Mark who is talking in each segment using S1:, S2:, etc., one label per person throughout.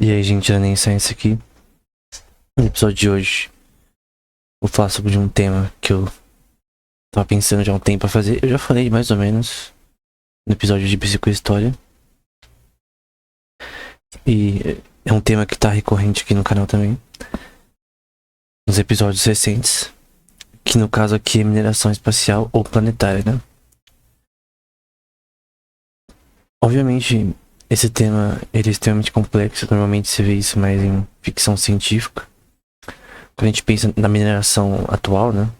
S1: E aí, gente, da Nem Science aqui. No episódio de hoje, vou falar sobre um tema que eu tava pensando já há um tempo pra fazer. Eu já falei mais ou menos no episódio de psicohistória. E é um tema que tá recorrente aqui no canal também. Nos episódios recentes. Que no caso aqui é mineração espacial ou planetária, né? Obviamente, esse tema ele é extremamente complexo. Normalmente você vê isso mais em ficção científica. Quando a gente pensa na mineração atual, né?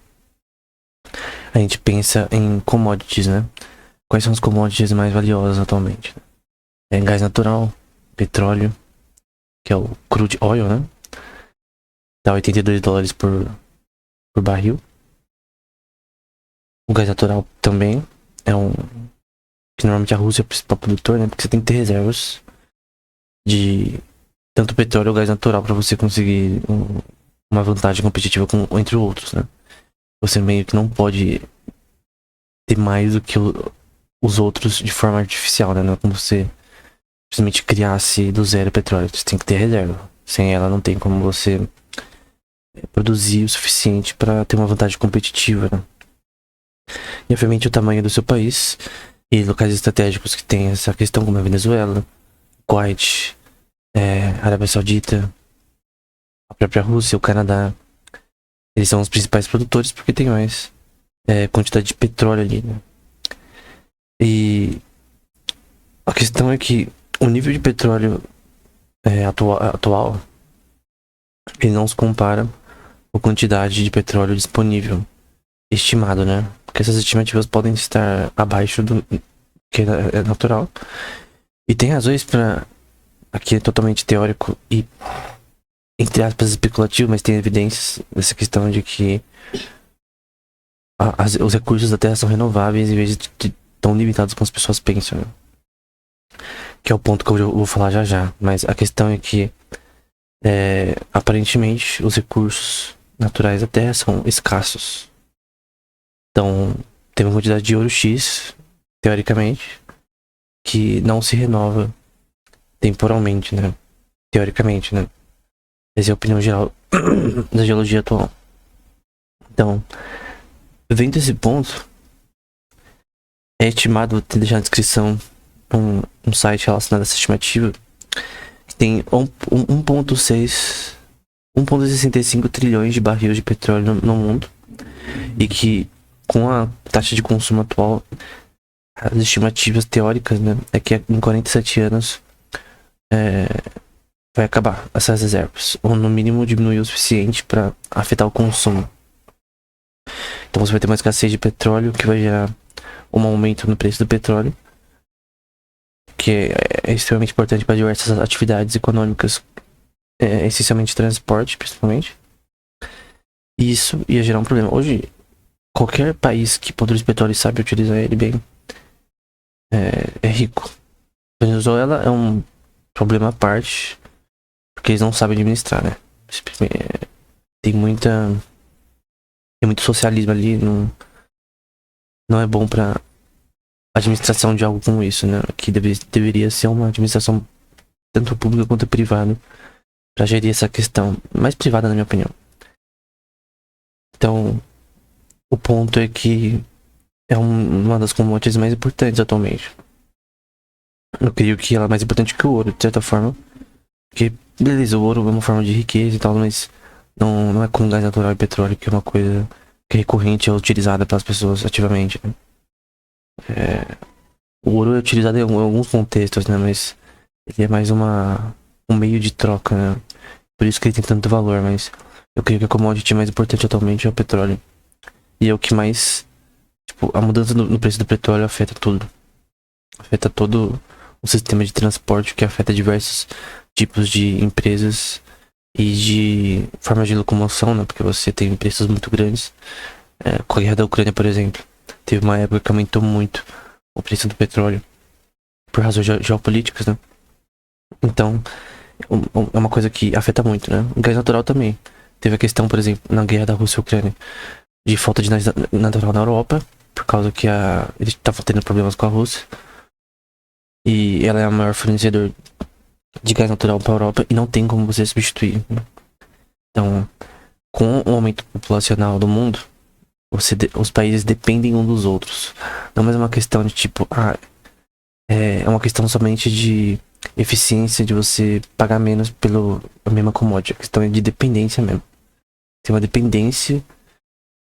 S1: A gente pensa em commodities, né? Quais são os commodities mais valiosos atualmente? É gás natural, petróleo, que é o crude oil, né? Dá $82 por barril. O gás natural também é um que normalmente a Rússia é o principal produtor, né? Porque você tem que ter reservas de tanto petróleo ou gás natural para você conseguir uma vantagem competitiva entre outros, né? Você meio que não pode ter mais do que os outros de forma artificial, né? Não é como você simplesmente criasse do zero petróleo. Você tem que ter reserva. Sem ela não tem como você produzir o suficiente para ter uma vantagem competitiva, né? E obviamente o tamanho do seu país e locais estratégicos que tem essa questão, como a Venezuela, Kuwait, Arábia Saudita, a própria Rússia, o Canadá. Eles são os principais produtores porque tem mais quantidade de petróleo ali, né? E a questão é que o nível de petróleo atual ele não se compara com a quantidade de petróleo disponível, estimado, né? Porque essas estimativas podem estar abaixo do que é natural. E tem razões para aqui é totalmente teórico e entre aspas especulativo, mas tem evidências dessa questão de que os recursos da Terra são renováveis em vez de tão limitados como as pessoas pensam, né? Que é o ponto que eu vou falar já já. Mas a questão é que aparentemente os recursos naturais da Terra são escassos. Então tem uma quantidade de ouro X, teoricamente, que não se renova temporalmente, né? Teoricamente, né? Essa é a opinião geral da geologia atual. Então, vendo esse ponto, é estimado, vou te deixar na descrição um site relacionado a essa estimativa, que tem 1,65 trilhões de barris de petróleo no mundo, e que com a taxa de consumo atual, as estimativas teóricas, né, é que em 47 anos vai acabar essas reservas, ou no mínimo diminuir o suficiente para afetar o consumo. Então você vai ter uma escassez de petróleo que vai gerar um aumento no preço do petróleo, que é extremamente importante para diversas atividades econômicas, essencialmente transporte, principalmente. E isso ia gerar um problema. Hoje, qualquer país que produz petróleo e sabe utilizar ele bem é rico. A Venezuela é um problema à parte, porque eles não sabem administrar, né? Tem muito socialismo ali, não é bom pra administração de algo como isso, né? Que deveria ser uma administração tanto pública quanto privada pra gerir essa questão, mais privada na minha opinião. Então, o ponto é que é uma das commodities mais importantes atualmente. Eu creio que ela é mais importante que o ouro, de certa forma. Porque, beleza, o ouro é uma forma de riqueza e tal, mas não é como gás natural e petróleo, que é uma coisa que é recorrente e é utilizada pelas pessoas ativamente, né? O ouro é utilizado em alguns contextos, né? Mas ele é mais um meio de troca, né? Por isso que ele tem tanto valor, mas eu creio que a commodity mais importante atualmente é o petróleo. E é o que mais... Tipo, a mudança no preço do petróleo afeta tudo. Afeta todo o sistema de transporte, que afeta diversos tipos de empresas e de formas de locomoção, né? Porque você tem preços muito grandes. Com a guerra da Ucrânia, por exemplo, teve uma época que aumentou muito o preço do petróleo por razões geopolíticas, né? Então, é uma coisa que afeta muito, né? O gás natural também. Teve a questão, por exemplo, na guerra da Rússia e Ucrânia, de falta de gás natural na Europa, por causa que eles estavam tendo problemas com a Rússia. E ela é a maior fornecedor de gás natural para a Europa e não tem como você substituir. Então, com o aumento populacional do mundo, os países dependem um dos outros. Não é uma questão de tipo, é uma questão somente de eficiência, de você pagar menos pela mesma commodity. A questão é de dependência mesmo. Tem uma dependência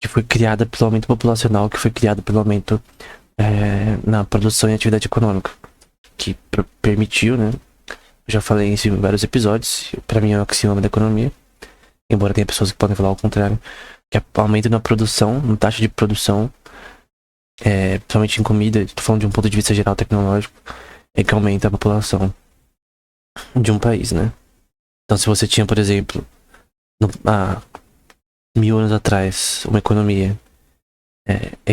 S1: que foi criada pelo aumento populacional, que foi criada pelo aumento na produção e atividade econômica, que permitiu, né? Eu já falei isso em vários episódios, pra mim é um axioma da economia, embora tenha pessoas que podem falar o contrário, que é o aumento na produção, na taxa de produção, principalmente em comida, tô falando de um ponto de vista geral tecnológico, é que aumenta a população de um país, né? Então se você tinha, por exemplo, há 1000 anos atrás, uma economia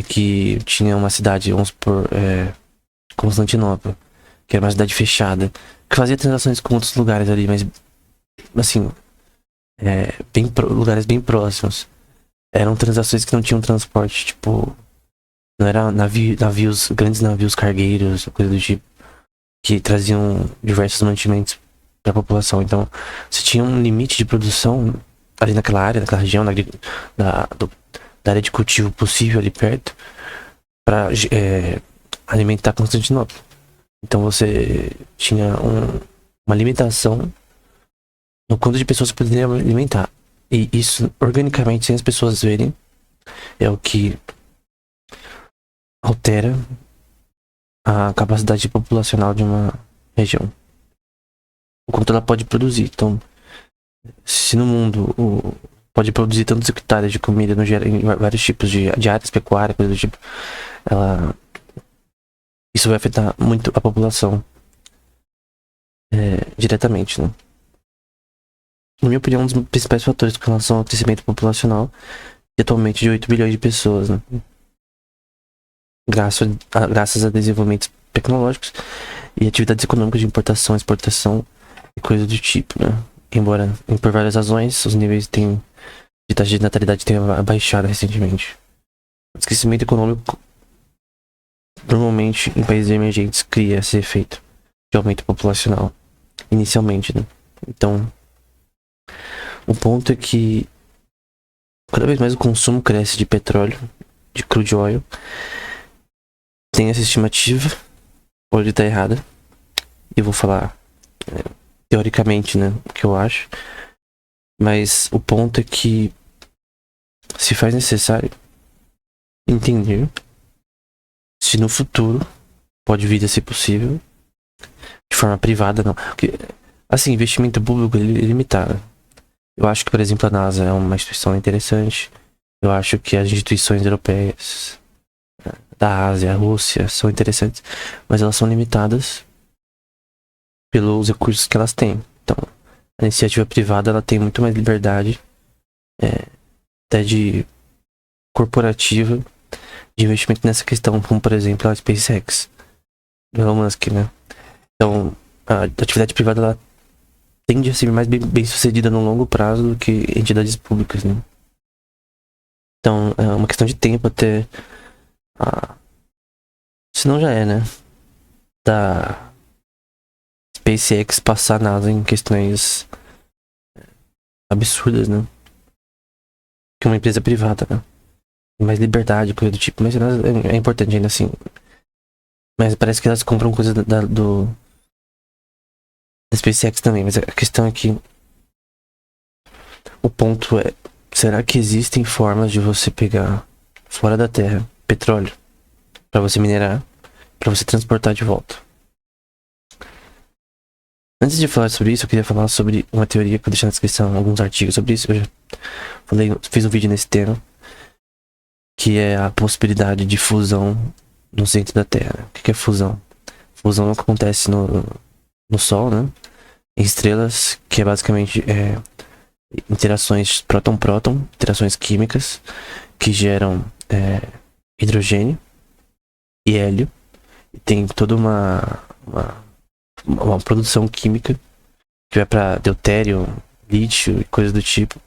S1: que tinha uma cidade, vamos supor, Constantinopla, que era uma cidade fechada, que fazia transações com outros lugares ali, mas assim, lugares bem próximos. Eram transações que não tinham transporte, tipo, não era navios, grandes navios cargueiros, coisa do tipo, que traziam diversos mantimentos para a população. Então, você tinha um limite de produção ali naquela área, naquela região, da área de cultivo possível ali perto, para alimentar Constantinopla. Então você tinha uma limitação no quanto de pessoas que poderiam alimentar. E isso, organicamente, sem as pessoas verem, é o que altera a capacidade populacional de uma região. O quanto ela pode produzir. Então, se no mundo pode produzir tantos hectares de comida em vários tipos de áreas pecuárias, coisa do tipo, isso vai afetar muito a população diretamente, né? Na minha opinião, um dos principais fatores com relação ao crescimento populacional é atualmente de 8 bilhões de pessoas, né? Graças a desenvolvimentos tecnológicos e atividades econômicas de importação, exportação e coisas do tipo, né? Embora, por várias razões, os níveis de taxa de natalidade tenham baixado recentemente. O crescimento econômico, normalmente, em países emergentes, cria esse efeito de aumento populacional, inicialmente, né? Então, o ponto é que cada vez mais o consumo cresce de petróleo, de crude oil. Tem essa estimativa, pode estar errada. E eu vou falar teoricamente, né, o que eu acho. Mas o ponto é que se faz necessário entender se no futuro pode vir a ser possível de forma privada, não. Porque, assim, investimento público é limitado. Eu acho que, por exemplo, a NASA é uma instituição interessante. Eu acho que as instituições europeias, da Ásia, a Rússia, são interessantes, mas elas são limitadas pelos recursos que elas têm. Então, a iniciativa privada ela tem muito mais liberdade, até de corporativa, de investimento nessa questão, como por exemplo a SpaceX, do Elon Musk, né? Então, a atividade privada ela tende a ser mais bem sucedida no longo prazo do que entidades públicas, né? Então, é uma questão de tempo até se não já é, né? Da SpaceX passar a NASA em questões absurdas, né? Que uma empresa privada, né? Mais liberdade, coisa do tipo. Mas é importante ainda assim. Mas parece que elas compram coisa da SpaceX também. Mas a questão é que o ponto é, será que existem formas de você pegar fora da Terra petróleo para você minerar, para você transportar de volta? Antes de falar sobre isso, eu queria falar sobre uma teoria que eu deixei na descrição, alguns artigos sobre isso. Eu já fiz um vídeo nesse tema, que é a possibilidade de fusão no centro da Terra. O que é fusão? Fusão é o que acontece no Sol, né? Em estrelas, que é basicamente interações próton-próton, interações químicas que geram hidrogênio e hélio. E tem toda uma produção química que vai para deutério, lítio e coisas do tipo,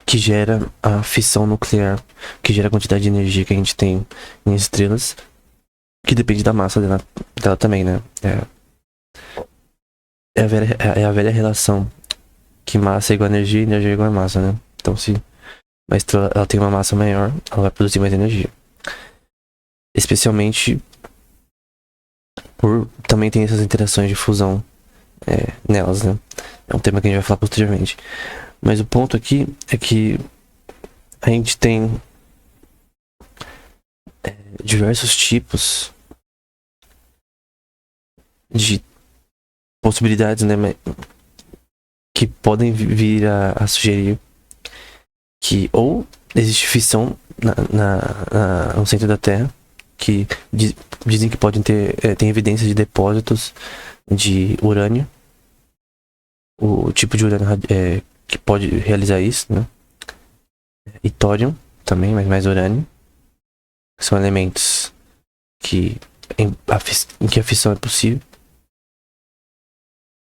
S1: que gera a fissão nuclear, que gera a quantidade de energia que a gente tem em estrelas, que depende da massa dela também, né? é a velha relação que massa é igual a energia e energia é igual a massa, né? Então, se uma estrela ela tem uma massa maior, ela vai produzir mais energia. Especialmente por também tem essas interações de fusão nelas, né? É um tema que a gente vai falar posteriormente. Mas o ponto aqui é que a gente tem diversos tipos de possibilidades, né? Que podem vir a sugerir que ou existe fissão no centro da Terra, que dizem que podem tem evidências de depósitos de urânio, o tipo de urânio que pode realizar isso, né? E thorium também, mas mais urânio. São elementos que em que a fissão é possível.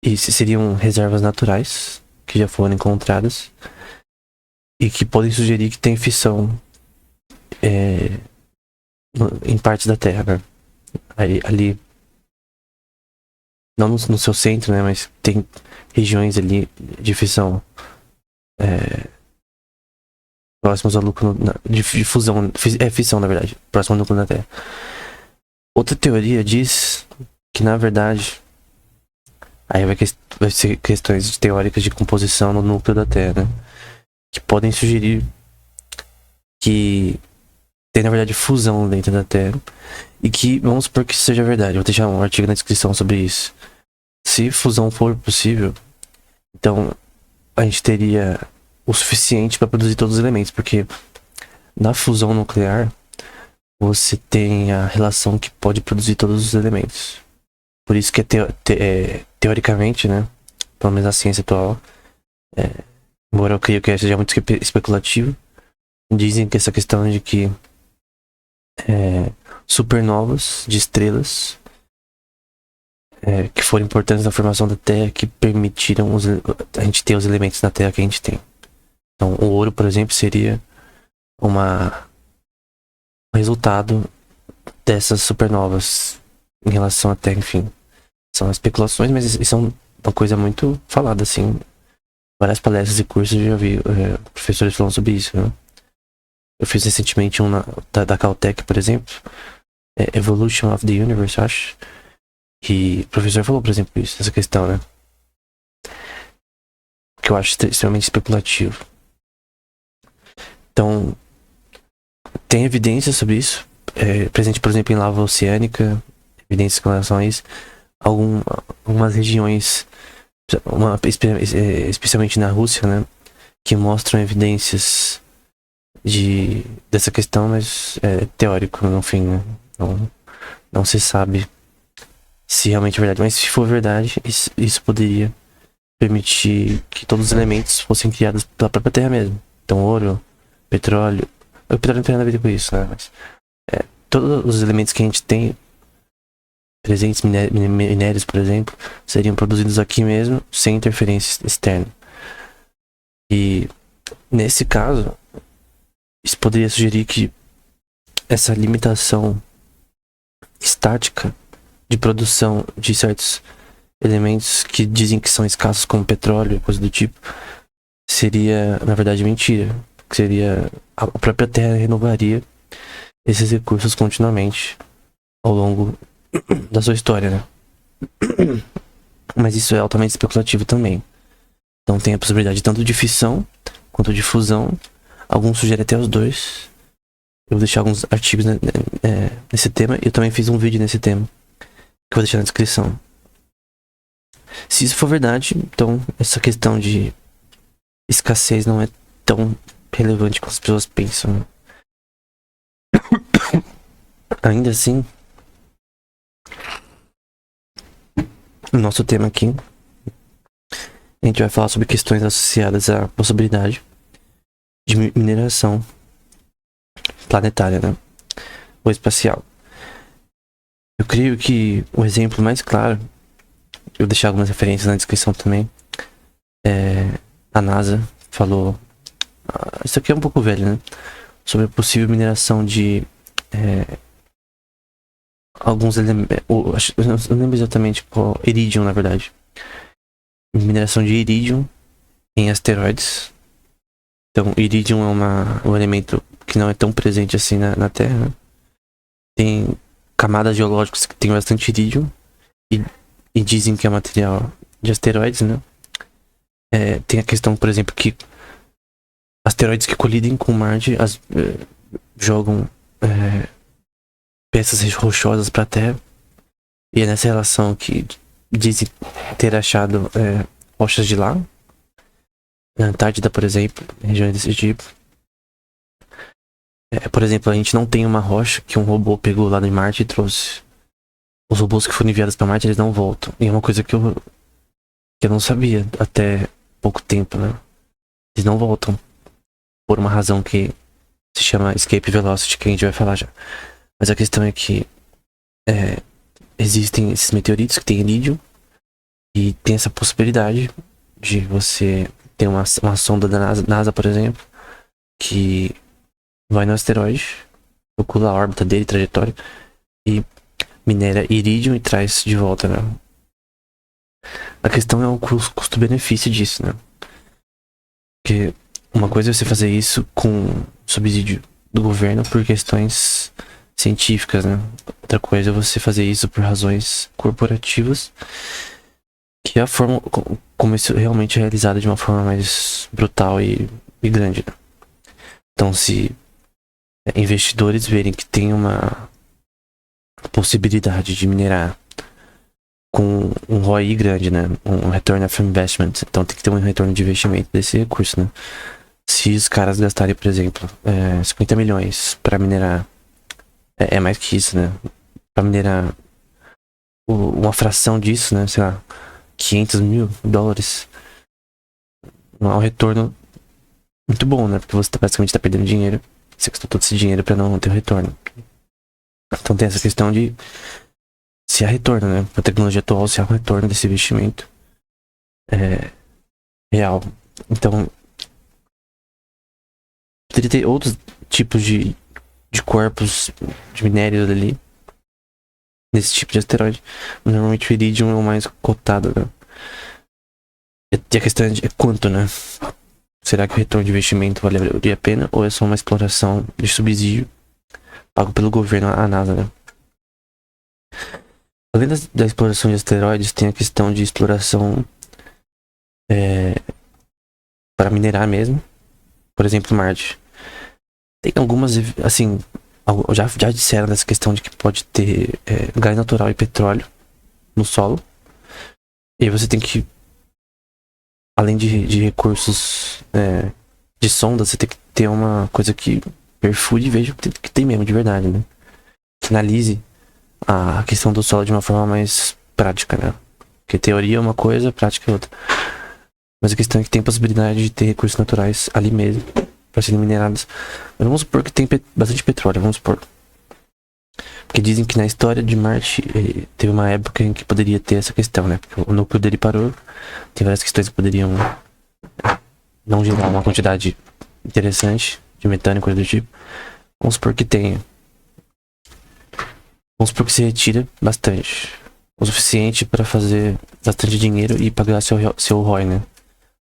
S1: E seriam reservas naturais que já foram encontradas e que podem sugerir que tem fissão em partes da Terra, né? Ali não no seu centro, né? Mas tem regiões ali de fissão próximas ao núcleo de fusão, fissão na verdade, próximo ao núcleo da Terra. Outra teoria diz que na verdade aí vai ser questões teóricas de composição no núcleo da Terra, né? Que podem sugerir que tem na verdade fusão dentro da Terra e que vamos supor que isso seja verdade. Vou deixar um artigo na descrição sobre isso. Se fusão for possível, então a gente teria o suficiente para produzir todos os elementos, porque na fusão nuclear você tem a relação que pode produzir todos os elementos. Por isso que teoricamente, né, pelo menos na ciência atual, embora eu creio que seja muito especulativo, dizem que essa questão de que supernovas de estrelas que foram importantes na formação da Terra, que permitiram a gente ter os elementos na Terra que a gente tem. Então, o ouro, por exemplo, seria um resultado dessas supernovas em relação à Terra, enfim. São especulações, mas isso é uma coisa muito falada, assim. Várias palestras e cursos eu já vi professores falando sobre isso, né? Eu fiz recentemente um da Caltech, por exemplo, Evolution of the Universe, eu acho. E o professor falou, por exemplo, isso, essa questão, né? Que eu acho extremamente especulativo. Então, tem evidências sobre isso. Presente, por exemplo, em lava oceânica, evidências com relação a isso. Algumas regiões, especialmente na Rússia, né? Que mostram evidências dessa questão, mas é teórico, no fim, né? Não se sabe se realmente é verdade. Mas se for verdade, isso poderia permitir que todos os elementos fossem criados pela própria Terra mesmo. Então, ouro, petróleo. O petróleo não tem nada a ver com isso, né? Mas todos os elementos que a gente tem presentes, minérios, por exemplo, seriam produzidos aqui mesmo, sem interferência externa. E nesse caso, isso poderia sugerir que essa limitação estática de produção de certos elementos que dizem que são escassos, como petróleo, coisa do tipo, seria, na verdade, mentira. Que seria a própria Terra renovaria esses recursos continuamente ao longo da sua história, né? Mas isso é altamente especulativo também. Então tem a possibilidade tanto de fissão quanto de fusão. Alguns sugerem até os dois. Eu vou deixar alguns artigos nesse tema. Eu também fiz um vídeo nesse tema, que eu vou deixar na descrição. Se isso for verdade, então essa questão de escassez não é tão relevante quanto as pessoas pensam. Ainda assim, o nosso tema aqui, a gente vai falar sobre questões associadas à possibilidade de mineração planetária, né? Ou espacial. Eu creio que o exemplo mais claro, eu vou deixar algumas referências na descrição também, a NASA falou, isso aqui é um pouco velho, né? Sobre a possível mineração de alguns elementos, eu não lembro exatamente qual, iridium, na verdade. mineração de irídio em asteroides. Então, irídio é um elemento que não é tão presente assim na Terra. Tem camadas geológicas que tem bastante irídio e dizem que é material de asteroides, né? Tem a questão, por exemplo, que asteroides que colidem com Marte jogam peças rochosas para a Terra. E é nessa relação que dizem ter achado rochas de lá. Na Antártida, por exemplo, regiões desse tipo. Por exemplo, a gente não tem uma rocha que um robô pegou lá em Marte e trouxe. Os robôs que foram enviados para Marte, eles não voltam. E é uma coisa que eu não sabia até pouco tempo, né? Eles não voltam. Por uma razão que se chama Escape Velocity, que a gente vai falar já. Mas a questão é que existem esses meteoritos que têm irídio. E tem essa possibilidade de você ter uma sonda da NASA, por exemplo, que vai no asteroide, calcula a órbita dele, trajetória, e minera irídio e traz de volta, né? A questão é o custo-benefício disso, né? Porque uma coisa é você fazer isso com subsídio do governo por questões científicas, né? Outra coisa é você fazer isso por razões corporativas, que é a forma como isso realmente é realizado de uma forma mais brutal e grande, né? Então, se investidores verem que tem uma possibilidade de minerar com um ROI grande, né? Um Return of Investment. Então tem que ter um retorno de investimento desse recurso, né? Se os caras gastarem, por exemplo, 50 milhões para minerar, é mais que isso, né? Para minerar uma fração disso, né? Sei lá, 500 mil dólares. Não é um retorno muito bom, né? Porque você basicamente tá perdendo dinheiro. Você gastou todo esse dinheiro para não ter um retorno. Então tem essa questão de se há retorno, né? A tecnologia atual, se há um retorno desse investimento real. Então, poderia ter outros tipos de corpos, de minérios ali, nesse tipo de asteroide. Normalmente o iridium é o mais cotado, né? E a questão é quanto, né? Será que o retorno de investimento valeria a pena? Ou é só uma exploração de subsídio pago pelo governo, a NASA, né? Além da exploração de asteroides, tem a questão de exploração para minerar mesmo. Por exemplo, Marte. Tem algumas, assim, já disseram dessa questão de que pode ter gás natural e petróleo no solo. E aí você tem que, além de recursos de sonda, você tem que ter uma coisa que perfure e veja o que tem mesmo, de verdade, né? Que analise a questão do solo de uma forma mais prática, né? Porque teoria é uma coisa, prática é outra. Mas a questão é que tem possibilidade de ter recursos naturais ali mesmo, para serem minerados. Mas vamos supor que tem bastante petróleo, vamos supor. Porque dizem que na história de Marte teve uma época em que poderia ter essa questão, né? Porque o núcleo dele parou, tem várias questões que poderiam não gerar uma quantidade interessante de metano e coisa do tipo. Vamos supor que tenha. Vamos supor que se retira bastante. O suficiente para fazer bastante dinheiro e pagar seu ROI, né?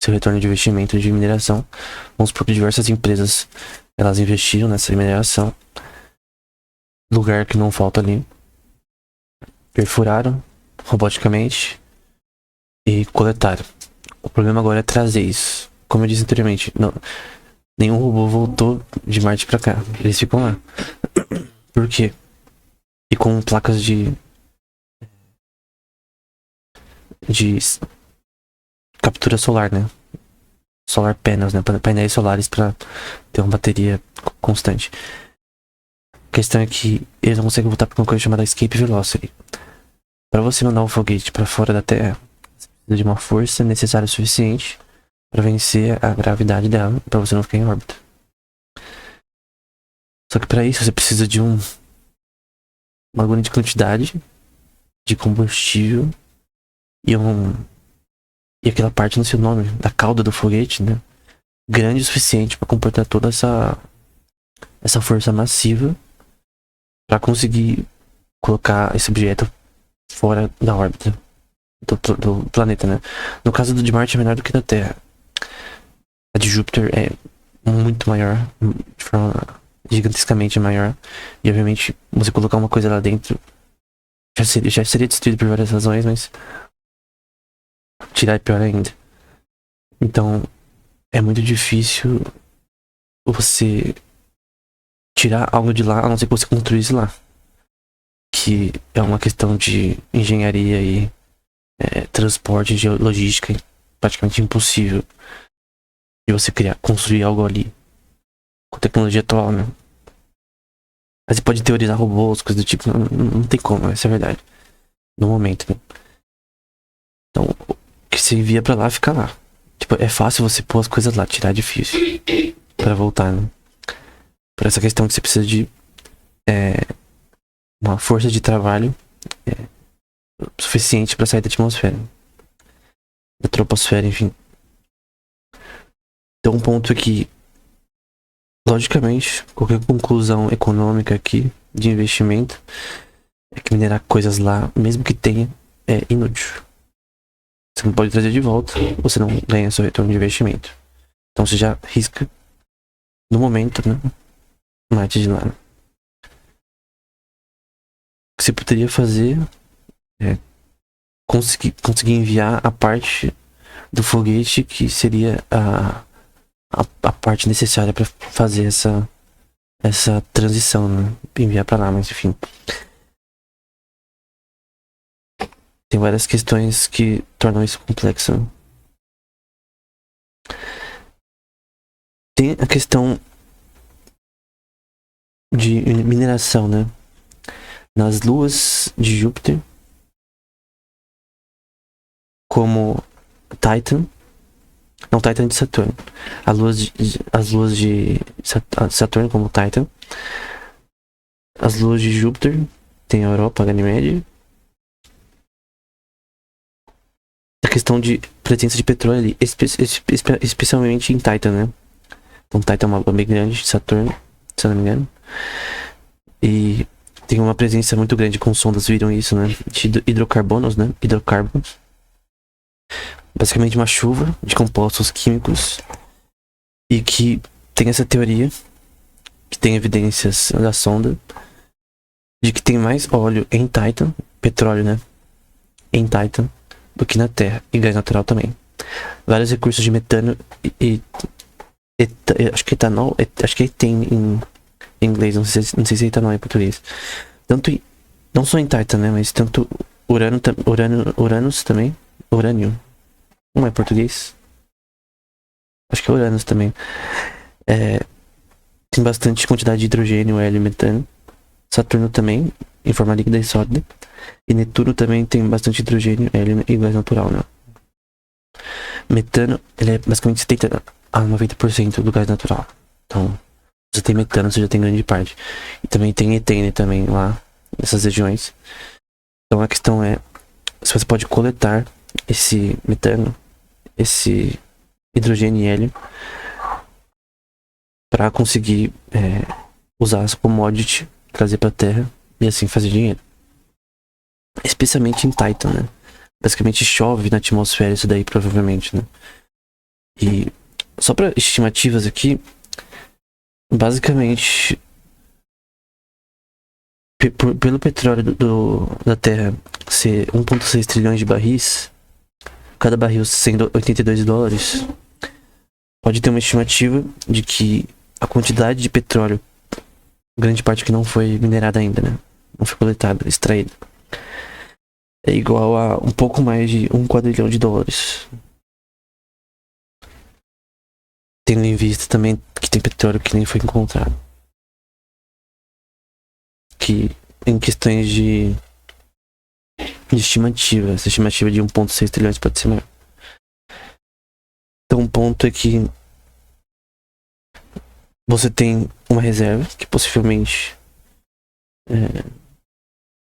S1: Seu retorno de investimento de mineração. Vamos supor que diversas empresas elas investiram nessa mineração. Lugar que não falta ali. Perfuraram roboticamente e coletaram. O problema agora é trazer isso. Como eu disse anteriormente, nenhum robô voltou de Marte pra cá. Eles ficam lá. Por quê? E com placas de captura solar, né? Solar panels, né? Painéis solares para ter uma bateria constante. A questão é que eles não conseguem voltar para uma coisa chamada Escape Velocity. Para você mandar um foguete para fora da Terra, você precisa de uma força necessária o suficiente para vencer a gravidade dela, para você não ficar em órbita. Só que para isso você precisa de uma grande quantidade de combustível e aquela parte no seu nome, da cauda do foguete, né? Grande o suficiente para comportar toda essa força massiva para conseguir colocar esse objeto fora da órbita do planeta, né? No caso do de Marte é menor do que da Terra. A de Júpiter é muito maior, de forma gigantescamente maior. E obviamente, você colocar uma coisa lá dentro já seria destruído por várias razões, mas tirar é pior ainda. Então, é muito difícil você tirar algo de lá, a não ser que você construísse lá. Que é uma questão de engenharia e transporte, de logística, praticamente impossível de você construir algo ali com tecnologia atual, né? Mas você pode teorizar robôs, coisas do tipo, não tem como, essa é a verdade. No momento, né? Então, o que você envia pra lá, fica lá. Tipo, é fácil você pôr as coisas lá, tirar é difícil. Pra voltar, né? Por essa questão que você precisa de uma força de trabalho suficiente pra sair da atmosfera. Da troposfera, enfim. Então, um ponto é que, logicamente, qualquer conclusão econômica aqui de investimento é que minerar coisas lá, mesmo que tenha, é inútil. Você não pode trazer de volta, você não ganha seu retorno de investimento. Então você já risca, no momento, né? Marte de lá. O que você poderia fazer é conseguir enviar a parte do foguete que seria a parte necessária para fazer essa transição, né? Enviar para lá, mas enfim. Tem várias questões que tornam isso complexo. Né? Tem a questão de mineração, né? Nas luas de Júpiter, como Titan, não Titan de Saturno, as luas de Saturno como Titan, as luas de Júpiter, tem a Europa, Ganímede. A questão de presença de petróleo ali, especialmente em Titan, né? Então Titan é uma lua bem grande de Saturno, se eu não me engano. E tem uma presença muito grande, com sondas viram isso, né? De hidrocarbonos, né? Hidrocarbonos. Basicamente uma chuva de compostos químicos. E que tem essa teoria, que tem evidências da sonda, de que tem mais óleo em Titan, petróleo, né? Em Titan, do que na Terra. E gás natural também. Vários recursos de metano e acho que etanol, acho que tem em inglês, não sei se é etanol em português. Tanto não só em Titan, né, mas tanto Uranus também, urânio, não é português? Acho que é Uranus também. Tem bastante quantidade de hidrogênio, hélio e metano. Saturno também, em forma líquida e sólida. E Netuno também tem bastante hidrogênio, hélio e gás natural, né? Metano, ele é basicamente 70 a 90% do gás natural. Então, você tem metano, você já tem grande parte. E também tem etene também lá, nessas regiões. Então a questão é se você pode coletar esse metano, esse hidrogênio e hélio para conseguir usar essa commodity, trazer para a Terra e assim fazer dinheiro. Especialmente em Titan, né? Basicamente chove na atmosfera isso daí, provavelmente, né? E só para estimativas aqui, basicamente pelo petróleo da Terra ser 1,6 trilhões de barris, cada barril sendo $82, pode ter uma estimativa de que a quantidade de petróleo, grande parte que não foi minerada ainda, né? Não foi coletada, extraída, é igual a um pouco mais de $1 quadrilhão. Tendo em vista também que tem petróleo que nem foi encontrado. Que em questões de estimativa, essa estimativa de 1,6 trilhões pode ser maior. Então um ponto é que você tem uma reserva que possivelmente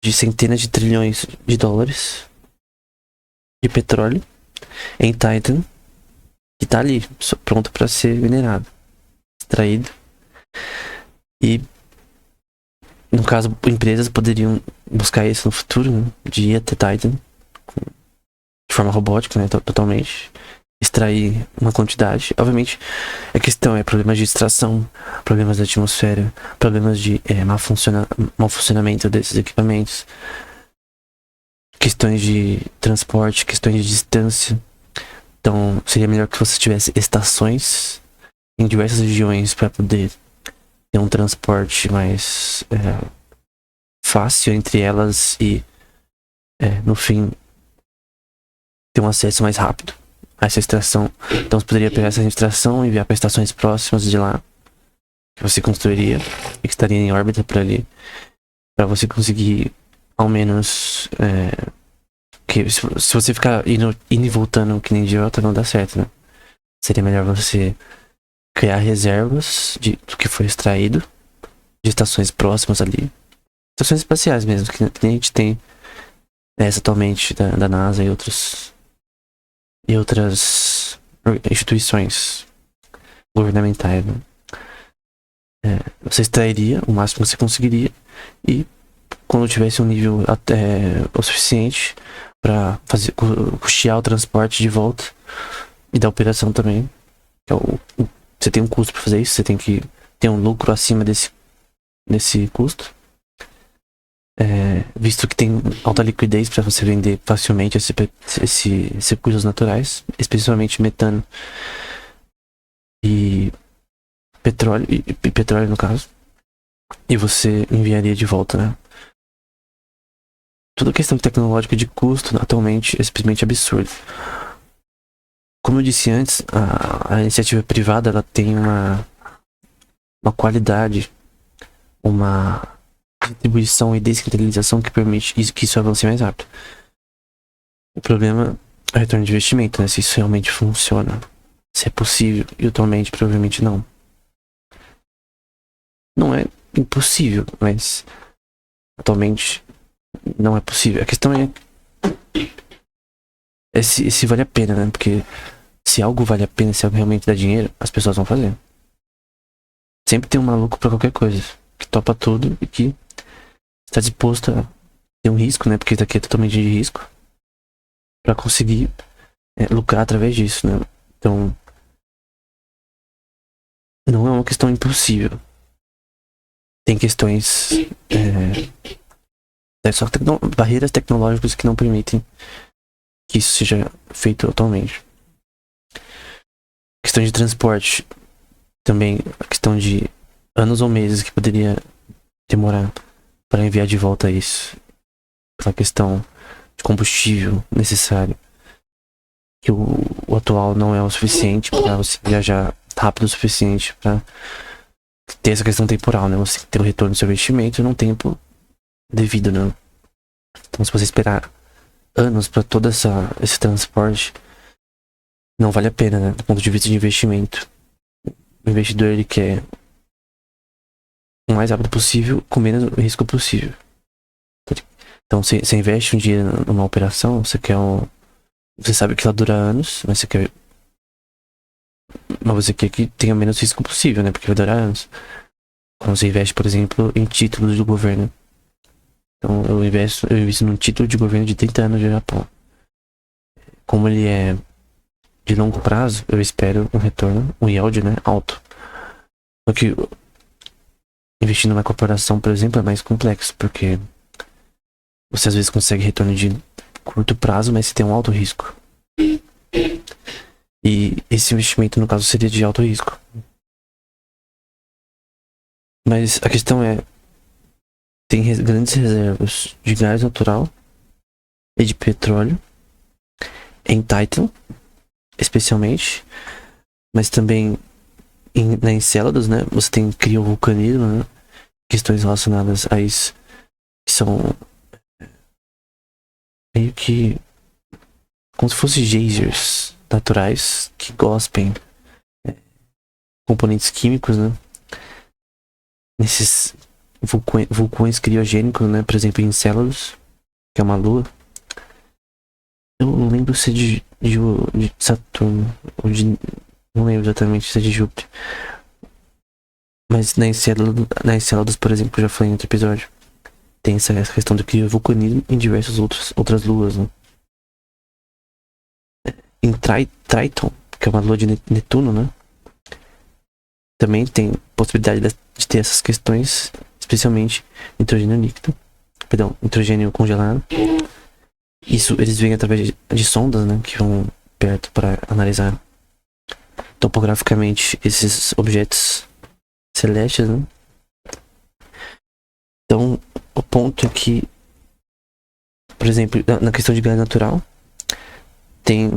S1: de centenas de trilhões de dólares de petróleo em Titan, que tá ali, pronto para ser minerado, extraído. E no caso, empresas poderiam buscar isso no futuro, né? De ir até Titan forma robótica, né? Totalmente. Extrair uma quantidade. Obviamente, a questão é problemas de extração, problemas da atmosfera, problemas de mau funcionamento desses equipamentos, questões de transporte, questões de distância. Então, seria melhor que você tivesse estações em diversas regiões para poder ter um transporte mais fácil entre elas e, no fim, ter um acesso mais rápido a essa extração. Então, você poderia pegar essa extração e enviar para estações próximas de lá que você construiria e que estaria em órbita por ali, para você conseguir, ao menos, que se você ficar indo e voltando que nem idiota, não dá certo, né? Seria melhor você criar reservas do que foi extraído de estações próximas ali. Estações espaciais mesmo, que a gente tem essa atualmente da NASA e outras instituições governamentais, né? Você extrairia o máximo que você conseguiria quando tivesse um nível até o suficiente para custear o transporte de volta e da operação também. Você tem um custo para fazer isso, você tem que ter um lucro acima desse custo. Visto que tem alta liquidez para você vender facilmente esses recursos naturais, especialmente metano e petróleo, e petróleo no caso, e você enviaria de volta, né? Toda questão tecnológica de custo atualmente é simplesmente absurda. Como eu disse antes, a iniciativa privada ela tem uma qualidade, uma distribuição e descentralização que permite que isso avance mais rápido. O problema é o retorno de investimento, né? Se isso realmente funciona, se é possível, e atualmente provavelmente não. Não é impossível, mas atualmente não é possível. A questão é se vale a pena, né? Porque se algo vale a pena, se algo realmente dá dinheiro, as pessoas vão fazer. Sempre tem um maluco pra qualquer coisa, que topa tudo e que está disposto a ter um risco, né? Porque isso aqui é totalmente de risco, pra conseguir lucrar através disso, né? Então, não é uma questão impossível. Tem questões só barreiras tecnológicas que não permitem que isso seja feito atualmente. Questão de transporte, também a questão de anos ou meses que poderia demorar para enviar de volta isso, pela questão de combustível necessário, que o atual não é o suficiente para você viajar rápido o suficiente para ter essa questão temporal, né? Você ter o retorno do seu investimento num tempo devido, né? Então, se você esperar anos para todo esse transporte, não vale a pena, né? Do ponto de vista de investimento. O investidor, ele quer o mais rápido possível, com menos risco possível. Então, você investe um dinheiro numa operação, você sabe que ela dura anos, mas você quer que tenha menos risco possível, né? Porque vai durar anos. Quando você investe, por exemplo, em títulos do governo. Então, eu invisto num título de governo de 30 anos do Japão. Como ele é de longo prazo, eu espero um retorno, um yield, né, alto. Só que investir numa corporação, por exemplo, é mais complexo, porque você às vezes consegue retorno de curto prazo, mas você tem um alto risco. E esse investimento, no caso, seria de alto risco. Mas a questão tem grandes reservas de gás natural e de petróleo em Titan, especialmente, mas também na Encéladas, né? Você tem criovulcanismo, né? Questões relacionadas a isso que são meio que como se fossem geysers naturais que gospem componentes químicos, né? Nesses vulcões criogênicos, né? Por exemplo, em Enceladus, que é uma lua. Eu não lembro se é de Saturno ou não lembro exatamente se é de Júpiter. Mas na Enceladus, por exemplo, que eu já falei em outro episódio, tem essa questão do criovulcanismo em diversas outras luas, né? Triton, que é uma lua de Netuno, né? Também tem possibilidade de ter essas questões, especialmente nitrogênio líquido, perdão, nitrogênio congelado. Isso eles veem através de sondas, né, que vão perto para analisar topograficamente esses objetos celestes, né? Então, o ponto é que, por exemplo, na questão de gás natural, tem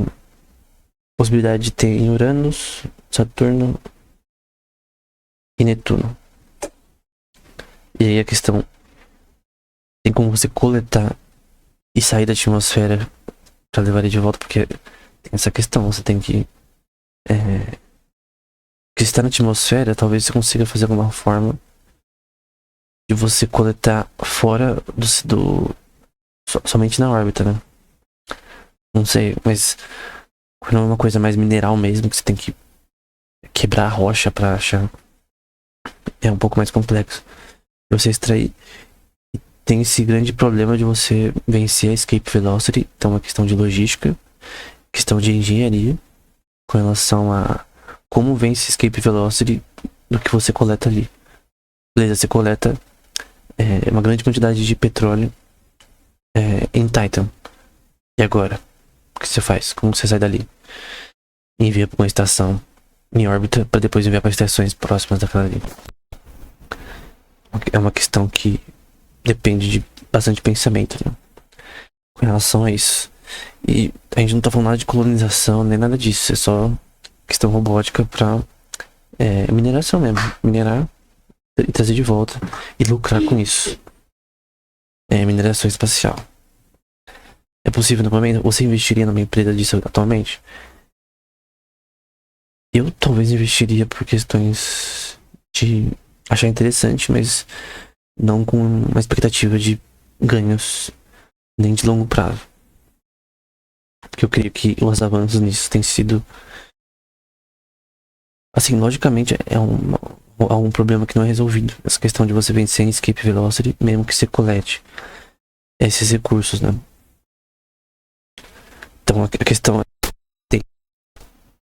S1: possibilidade de ter em Uranus, Saturno e Netuno. E aí a questão, tem como você coletar e sair da atmosfera para levar ele de volta, porque tem essa questão, você tem que se está na atmosfera, talvez você consiga fazer alguma forma de você coletar fora somente na órbita, né? Não sei, mas quando é uma coisa mais mineral mesmo, que você tem que quebrar a rocha pra achar, é um pouco mais complexo. Você extrair, tem esse grande problema de você vencer a escape velocity, então é uma questão de logística, questão de engenharia, com relação a como vence escape velocity do que você coleta ali. Beleza, você coleta uma grande quantidade de petróleo em Titan. E agora? O que você faz? Como você sai dali? Envia para uma estação em órbita para depois enviar para estações próximas daquela ali. É uma questão que depende de bastante pensamento, né? Com relação a isso. E a gente não tá falando nada de colonização nem nada disso. É só questão robótica pra mineração mesmo. Minerar e trazer de volta e lucrar com isso. Mineração espacial. É possível no momento? Você investiria numa empresa disso atualmente? Eu talvez investiria por questões de achar interessante, mas não com uma expectativa de ganhos nem de longo prazo. Porque eu creio que os avanços nisso têm sido, assim, logicamente é um problema que não é resolvido. Essa questão de você vencer em escape velocity, mesmo que você colete esses recursos, né? Então a questão é, tem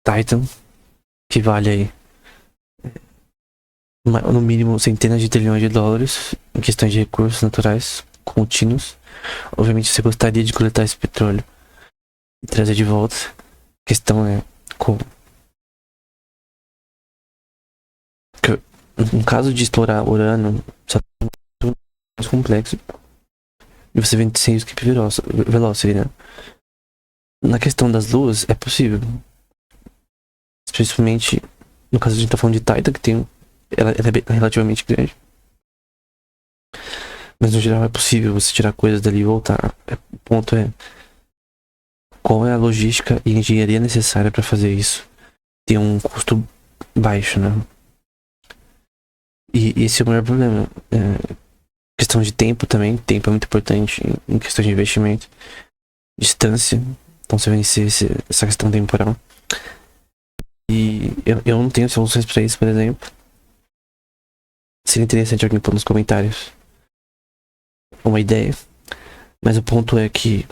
S1: Titan, que vale aí no mínimo centenas de trilhões de dólares em questões de recursos naturais contínuos. Obviamente você gostaria de coletar esse petróleo e trazer de volta. A questão é como. No caso de explorar Urano, só é muito mais complexo. E você vem sem o skip velocity, né? Na questão das luas, é possível. Principalmente no caso a gente tá falando de Titan, que tem. Ela é relativamente grande. Mas no geral é possível você tirar coisas dali e voltar. O ponto é qual é a logística e engenharia necessária para fazer isso. Tem um custo baixo, né? E esse é o maior problema. Questão de tempo também. Tempo é muito importante em questão de investimento. Distância. Então você vencer essa questão temporal. E eu não tenho soluções para isso, por exemplo. Seria interessante alguém pôr nos comentários uma ideia. Mas o ponto é que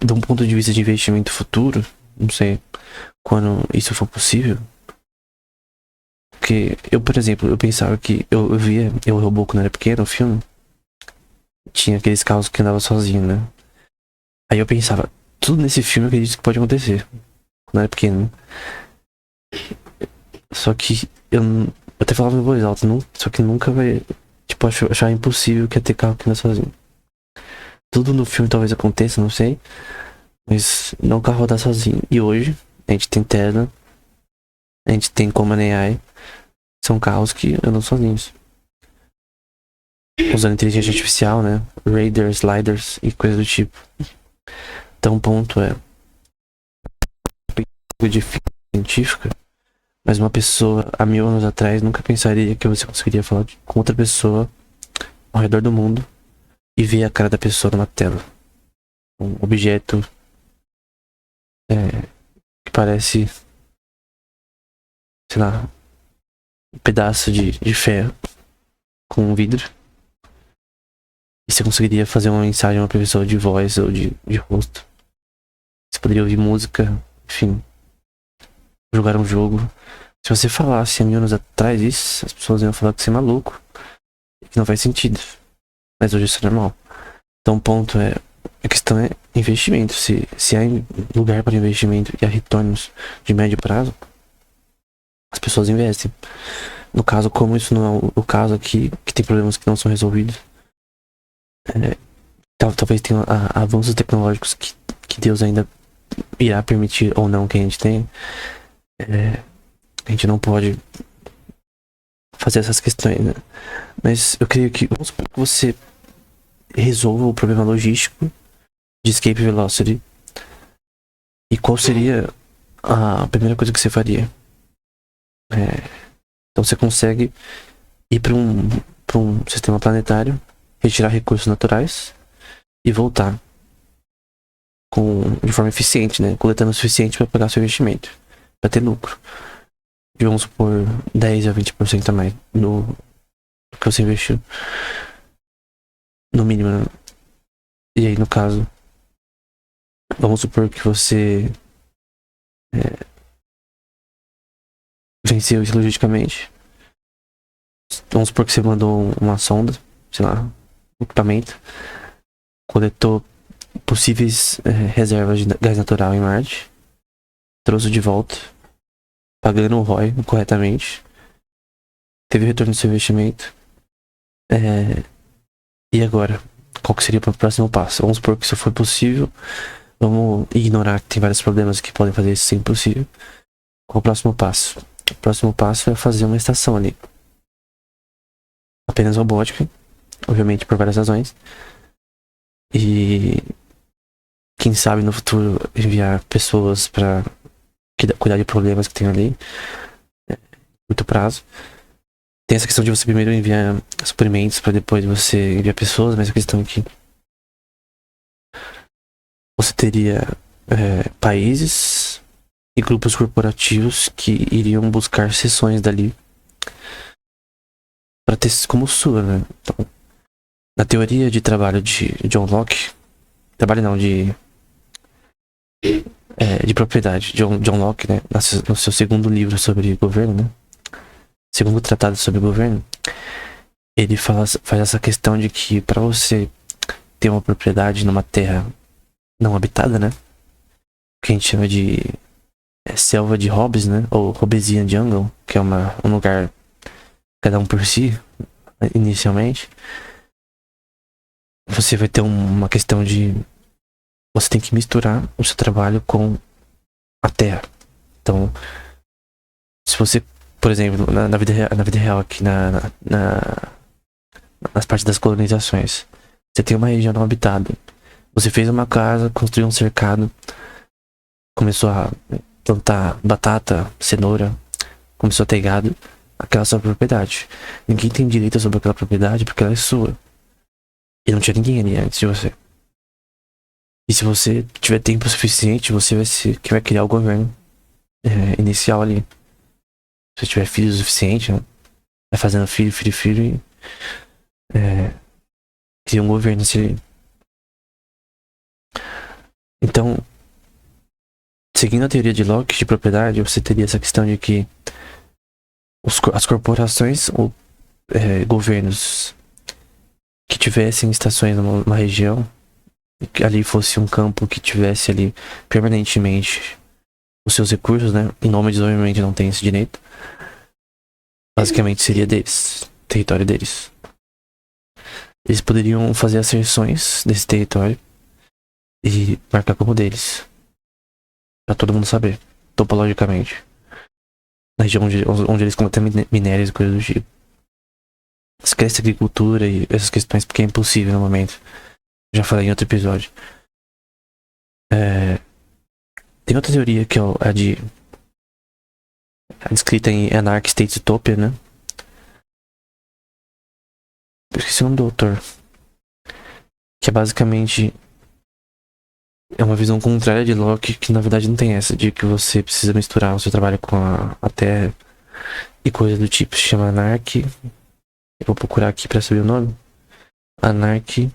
S1: de um ponto de vista de investimento futuro, não sei quando isso for possível. Porque eu, por exemplo, eu pensava que eu via Eu, Robô quando era pequeno, o filme. Tinha aqueles carros que andavam sozinhos, né? Aí eu pensava, tudo nesse filme eu acredito que pode acontecer. Quando eu era pequeno. Só que eu até falava em voz alta, só que nunca vai. Tipo, achar impossível que ia ter carro que anda sozinho. Tudo no filme talvez aconteça, não sei. Mas não o carro rodar sozinho. E hoje, a gente tem Tesla. A gente tem Common AI. São carros que andam sozinhos. Usando inteligência artificial, né? Radars, lidars e coisas do tipo. Então o ponto é de ficção científica, mas uma pessoa há 1000 anos atrás nunca pensaria que você conseguiria falar com outra pessoa ao redor do mundo e ver a cara da pessoa numa tela. Um objeto que parece, sei lá, um pedaço de ferro com um vidro. E você conseguiria fazer uma mensagem a uma pessoa de voz ou de rosto. poderia ouvir música, enfim, jogar um jogo. Se você falasse há 1000 anos atrás isso, as pessoas iam falar que você é maluco, que não faz sentido. Mas hoje isso é normal. Então o ponto é, a questão é investimento. Se há lugar para investimento e há retornos de médio prazo, as pessoas investem. No caso, como isso não é o caso aqui, que tem problemas que não são resolvidos, talvez tenha avanços tecnológicos que Deus ainda irá permitir ou não que a gente tenha. A gente não pode fazer essas questões, né? Mas eu creio que, vamos supor que você resolva o problema logístico de escape velocity. E qual seria a primeira coisa que você faria? Então você consegue ir para um sistema planetário, retirar recursos naturais e voltar de forma eficiente, né? Coletando o suficiente para pagar seu investimento, para ter lucro. E vamos supor 10 a 20% a mais no que você investiu. No mínimo, né? E aí, no caso, vamos supor que você venceu isso logisticamente. Vamos supor que você mandou uma sonda, sei lá, um equipamento, coletou possíveis reservas de gás natural em Marte, trouxe de volta, pagando o ROI corretamente, teve o retorno do seu investimento. E agora? Qual que seria o próximo passo? Vamos supor que isso foi possível. Vamos ignorar que tem vários problemas que podem fazer isso ser impossível. Qual o próximo passo? O próximo passo é fazer uma estação ali. Apenas robótica, obviamente por várias razões. E quem sabe no futuro enviar pessoas para cuidar de problemas que tem ali. Curto prazo. Tem essa questão de você primeiro enviar suprimentos para depois você enviar pessoas, mas a questão é que você teria países e grupos corporativos que iriam buscar seções dali para ter como sua, né? Então, na teoria de trabalho de John Locke, trabalho não, de propriedade, John Locke, né? No seu segundo livro sobre governo, né? Segundo tratado sobre governo, ele faz essa questão de que para você ter uma propriedade numa terra não habitada, né? Que a gente chama de selva de Hobbes, né? Ou Hobbesian Jungle, que é um lugar cada um por si, inicialmente. Você vai ter uma questão de você tem que misturar o seu trabalho com a terra. Então, se você, por exemplo, na vida real aqui nas partes das colonizações, você tem uma região não habitada. Você fez uma casa, construiu um cercado, começou a plantar batata, cenoura, começou a ter gado, aquela é a sua propriedade. Ninguém tem direito sobre aquela propriedade porque ela é sua. E não tinha ninguém ali antes de você. E se você tiver tempo suficiente, você vai ser quem vai criar o governo inicial ali. Se você tiver filho o suficiente, né? Vai fazendo filho e cria um governo assim. Então, seguindo a teoria de Locke de propriedade, você teria essa questão de que as corporações ou governos que tivessem estações numa região, que ali fosse um campo que tivesse ali permanentemente os seus recursos, né? Em nome de obviamente não tem esse direito. Basicamente seria deles, território deles. Eles poderiam fazer asserções desse território e marcar como deles, pra todo mundo saber, topologicamente, na região onde eles coletam minérios e coisas do tipo. Esquece a agricultura e essas questões porque é impossível no momento. Já falei em outro episódio. Tem outra teoria que é a descrita em Anarchy State Utopia, né? Eu esqueci o nome do autor. Que é basicamente uma visão contrária de Locke, que na verdade não tem essa de que você precisa misturar o seu trabalho com a terra e coisas do tipo. Se chama Anarchy. Eu vou procurar aqui pra saber o nome. Anarchy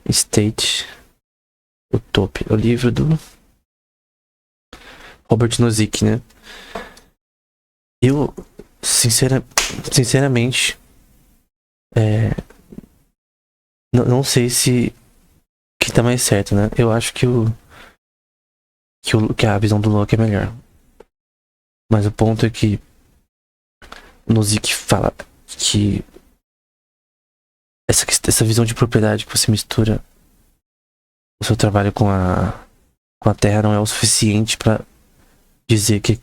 S1: State Utopia. O livro do Robert Nozick, né? Eu, sinceramente, não sei se que tá mais certo, né? Eu acho que a visão do Locke é melhor. Mas o ponto é que Nozick fala que essa visão de propriedade que você mistura o seu trabalho com a terra não é o suficiente para dizer que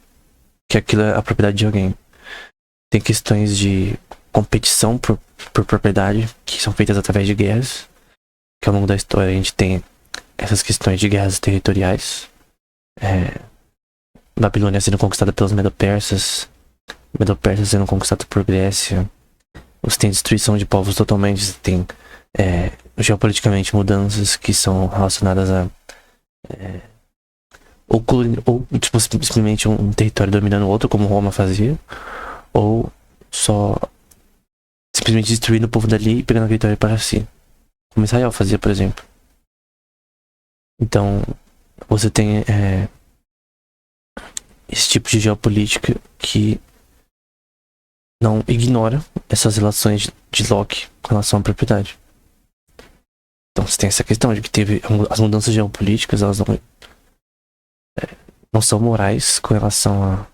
S1: aquilo é a propriedade de alguém. Tem questões de competição por propriedade que são feitas através de guerras, que ao longo da história a gente tem essas questões de guerras territoriais. Babilônia sendo conquistada pelos Medo-Persas, Medo-Persas sendo conquistado por Grécia. Você tem destruição de povos totalmente, você tem geopoliticamente mudanças que são relacionadas a ou tipo, simplesmente um território dominando o outro, como Roma fazia, ou só simplesmente destruindo o povo dali e pegando aquele território para si, como Israel fazia, por exemplo. Então, você tem esse tipo de geopolítica que não ignora essas relações de Locke com relação à propriedade. Então você tem essa questão de que teve as mudanças geopolíticas, elas não são morais com relação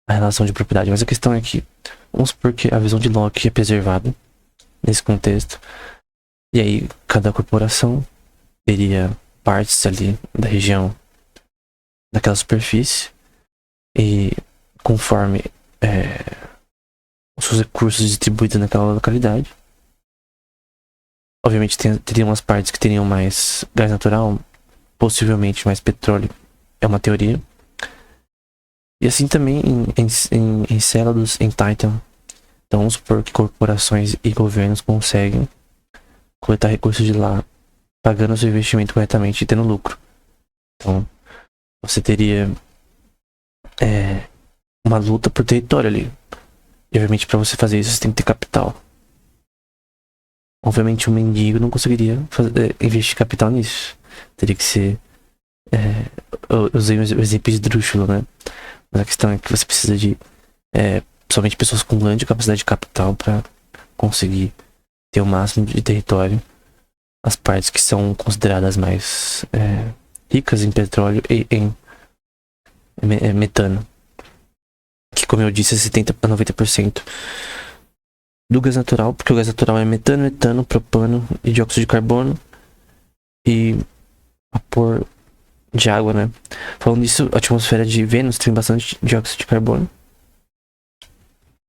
S1: à relação de propriedade, mas a questão é que, vamos supor que a visão de Locke é preservada nesse contexto, e aí cada corporação teria partes ali da região, daquela superfície, e conforme os seus recursos distribuídos naquela localidade, obviamente teriam umas partes que teriam mais gás natural, possivelmente mais petróleo, é uma teoria. E assim também em Enceladus, em Titan. Então vamos supor que corporações e governos conseguem coletar recursos de lá, pagando o seu investimento corretamente e tendo lucro. Então você teria uma luta por território ali. E obviamente para você fazer isso você tem que ter capital. Obviamente um mendigo não conseguiria investir capital nisso. Teria que ser... eu usei o exemplo de esdrúxulo, né? Mas a questão é que você precisa de somente pessoas com grande capacidade de capital para conseguir ter o máximo de território. As partes que são consideradas mais ricas em petróleo e em metano. Que, como eu disse, é 70 a 90% do gás natural, porque o gás natural é metano, etano, propano e dióxido de carbono e vapor de água, né? Falando nisso, a atmosfera de Vênus tem bastante dióxido de carbono,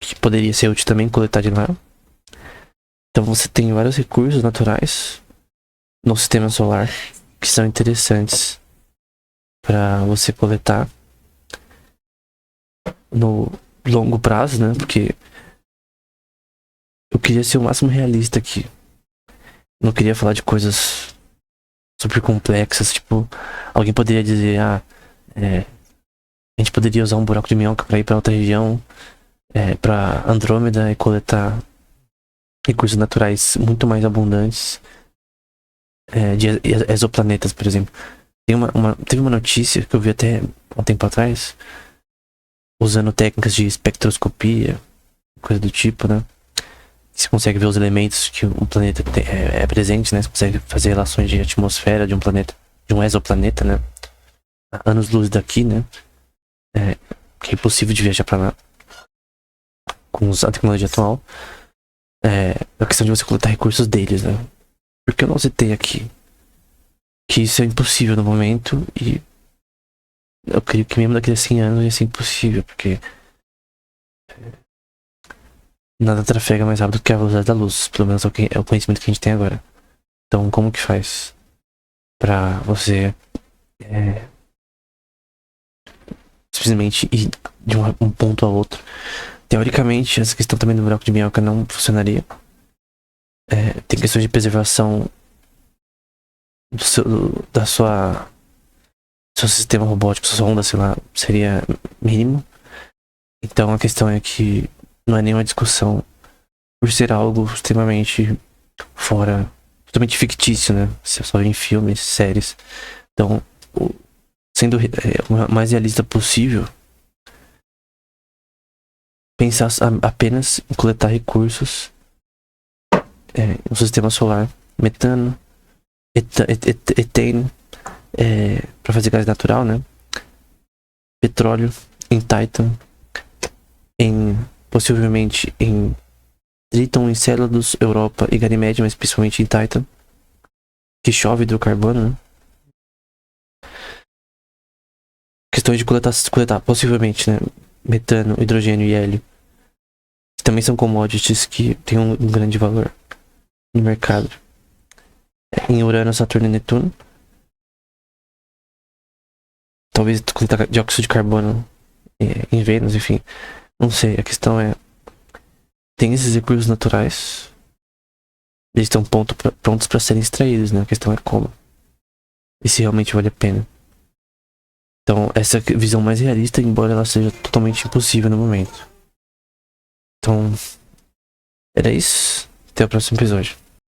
S1: que poderia ser útil também coletar de lá. Então você tem vários recursos naturais no sistema solar que são interessantes para você coletar no longo prazo, né? Porque eu queria ser o máximo realista aqui. Não queria falar de coisas super complexas, tipo, alguém poderia dizer, a gente poderia usar um buraco de minhoca para ir para outra região, para Andrômeda e coletar recursos naturais muito mais abundantes de exoplanetas, por exemplo. Teve uma notícia que eu vi até um tempo atrás, usando técnicas de espectroscopia, coisa do tipo, né? Você consegue ver os elementos que um planeta é presente, né? Você consegue fazer relações de atmosfera de um planeta, de um exoplaneta, né? A anos-luz daqui, né? Que é impossível de viajar pra lá com a tecnologia atual. A questão de você coletar recursos deles, né? Porque eu não citei aqui que isso é impossível no momento e eu creio que mesmo daqui a 100 anos ia ser impossível, porque nada trafega mais rápido que a velocidade da luz, pelo menos é o conhecimento que a gente tem agora. Então como que faz pra você simplesmente ir de um ponto a outro? Teoricamente, essa questão também do buraco de minhoca não funcionaria. Tem questões de preservação do seu sistema robótico, sua onda, sei lá, seria mínimo. Então a questão é que não é nenhuma discussão por ser algo extremamente fora, totalmente fictício, né? Você só vê em filmes, séries. Então, sendo o mais realista possível, pensar apenas em coletar recursos no sistema solar, metano, etano, para fazer gás natural, né? Petróleo em Titan, possivelmente em Triton, Enceladus, Europa e Ganymede, mas principalmente em Titan, que chove hidrocarbono, né? Questões de coletar possivelmente, né? Metano, hidrogênio e hélio, que também são commodities que têm um grande valor no mercado. Em Urano, Saturno e Netuno. Talvez coletar dióxido de carbono em Vênus, enfim. Não sei, a questão é... Tem esses recursos naturais. Eles estão prontos para serem extraídos, né? A questão é como. E se realmente vale a pena. Então, essa é a visão mais realista, embora ela seja totalmente impossível no momento. Então, era isso. Até o próximo episódio.